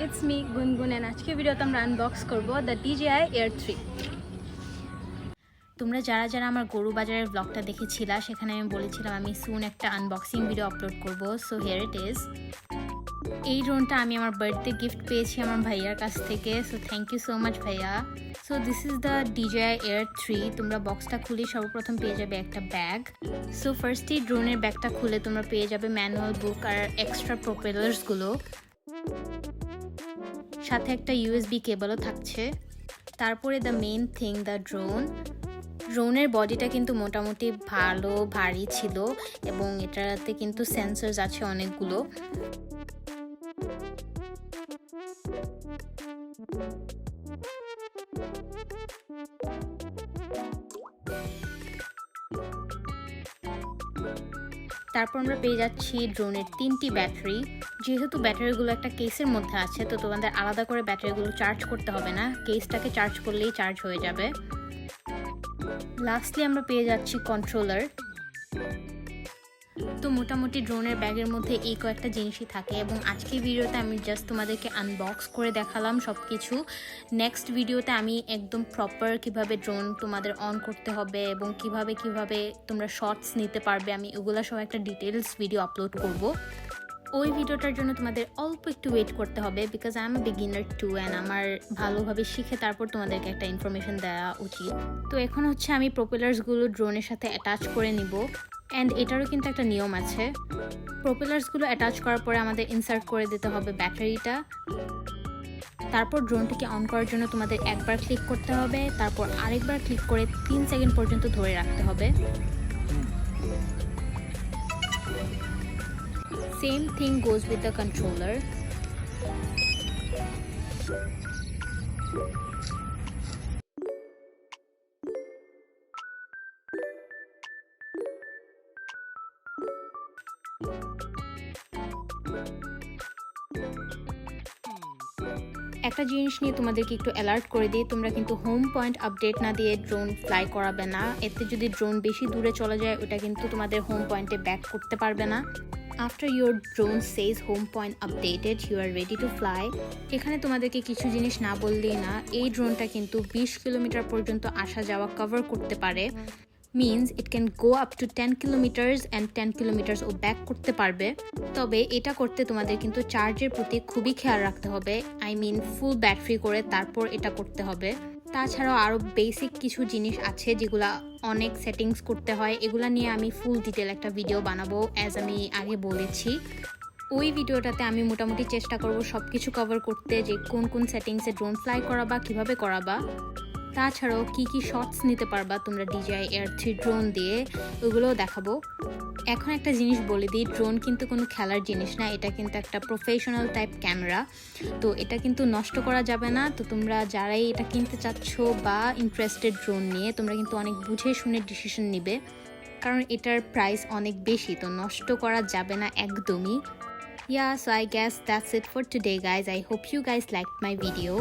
It's me Gungun and আজকে ভিডিওতে আমরা আনবক্স করব the DJI Air 3। তোমরা যারা যারা আমার গরু বাজারের ব্লগটা দেখেছিলা সেখানে আমি বলেছিলাম আমি সুন একটা আনবক্সিং ভিডিও আপলোড করব, সো হিয়ার ইট ইজ। এই ড্রোনটা আমি আমার বার্থডে গিফট পেয়েছি আমার ভাইয়ার কাছ থেকে, so thank you so much ভাইয়া। So this is the DJI Air 3। তোমরা বক্সটা খুলে সর্বপ্রথম পেয়ে যাবে একটা ব্যাগ। সো ফার্স্টেই ড্রোনের ব্যাগটা খুলে তোমরা পেয়ে যাবে ম্যানুয়াল বুক আর এক্সট্রা প্রপেলার্সগুলো, সাথে একটা USB কেবলও থাকছে। তারপরে দ্য মেইন থিং, দ্য ড্রোনের বডিটা কিন্তু মোটামুটি ভালো ভারী ছিল এবং এটাতে কিন্তু সেন্সরস আছে অনেকগুলো। তারপর আমরা পেয়ে যাচ্ছি ড্রোনের 3টি ব্যাটারি। যেহেতু ব্যাটারিগুলো একটা কেসের মধ্যে আছে, তো তোমাদের আলাদা করে ব্যাটারিগুলো চার্জ করতে হবে না, কেসটাকে চার্জ করলেই চার্জ হয়ে যাবে। লাস্টলি আমরা পেয়ে যাচ্ছি কন্ট্রোলার। তো মোটামুটি ড্রোনের ব্যাগের মধ্যে এই কয়েকটা জিনিসই থাকে এবং আজকের ভিডিওতে আমি জাস্ট তোমাদেরকে আনবক্স করে দেখালাম সব কিছু। নেক্সট ভিডিওতে আমি একদম প্রপার কিভাবে ড্রোন তোমাদের অন করতে হবে এবং কিভাবে তোমরা শর্টস নিতে পারবে, আমি ওগুলো সব একটা ডিটেলস ভিডিও আপলোড করব। ওই ভিডিওটার জন্য তোমাদের অল্প একটু ওয়েট করতে হবে, because I M A beginner two and আমার ভালোভাবে শিখে তারপর তোমাদেরকে একটা ইনফরমেশন দেওয়া উচিত। তো এখন হচ্ছে আমি প্রপেলার্সগুলো ড্রোনের সাথে অ্যাটাচ করে নিব। অ্যান্ড এটারও কিন্তু একটা নিয়ম আছে, প্রপেলার্সগুলো অ্যাটাচ করার পরে আমাদের ইনসার্ট করে দিতে হবে ব্যাটারিটা। তারপর ড্রোনটিকে অন করার জন্য তোমাদের একবার ক্লিক করতে হবে, তারপর আরেকবার ক্লিক করে 3 সেকেন্ড পর্যন্ত ধরে রাখতে হবে। Same thing goes with the controller. একটা জিনিস নিয়ে তোমাদেরকে একটু অ্যালার্ট করে দিই, তোমরা কিন্তু হোম পয়েন্ট আপডেট না দিয়ে ড্রোন ফ্লাই করাবে না। এতে যদি ড্রোন বেশি দূরে চলে যায় ওটা কিন্তু তোমাদের হোম পয়েন্টে ব্যাক করতে পারবে না। After your drone says home point updated, you are ready to fly. এখানে তোমাদেরকে কিছু জিনিস না বললেই না, এই ড্রোনটা কিন্তু 20 কিলোমিটার পর্যন্ত আসা যাওয়া কভার করতে পারে। Means it can go up to 10 kilometres and 10 kilometres ও ব্যাক করতে পারবে। তবে এটা করতে তোমাদের কিন্তু চার্জের প্রতি খুবই খেয়াল রাখতে হবে, আই মিন ফুল ব্যাটারি করে তারপর এটা করতে হবে। তাছাড়াও আরও বেসিক কিছু জিনিস আছে যেগুলা অনেক সেটিংস করতে হয়, এগুলা নিয়ে আমি ফুল ডিটেল একটা ভিডিও বানাবো অ্যাজ আমি আগে বলেছি। ওই ভিডিওটাতে আমি মোটামুটি চেষ্টা করব সব কিছু কভার করতে, যে কোন কোন সেটিংসে ড্রোন ফ্লাই করাবা, কিভাবে করাবা, তাছাড়াও কি কি শটস নিতে পারবা তোমরা DJI Air 3 ড্রোন দিয়ে, ওগুলোও দেখাবো। এখন একটা জিনিস বলে দিই, ড্রোন কিন্তু কোনো খেলার জিনিস না, এটা কিন্তু একটা প্রফেশনাল টাইপ ক্যামেরা, তো এটা কিন্তু নষ্ট করা যাবে না। তো তোমরা যারাই এটা কিনতে চাচ্ছ বা ইন্টারেস্টেড ড্রোন নিয়ে, তোমরা কিন্তু অনেক বুঝে শুনে ডিসিশন নিবে, কারণ এটার প্রাইস অনেক বেশি, তো নষ্ট করা যাবে না একদমই। Yeah, so I guess that's it for today guys. I hope you guys liked my video.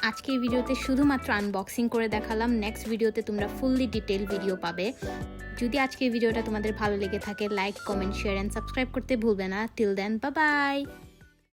আজকের ভিডিওতে শুধুমাত্র আনবক্সিং করে দেখালাম, নেক্সট ভিডিওতে তোমরা ফুললি ডিটেল ভিডিও পাবে। যদি আজকের ভিডিওটা তোমাদের ভালো লেগে থাকে, like, comment, share and subscribe করতে ভুলবে না। Till then, bye by.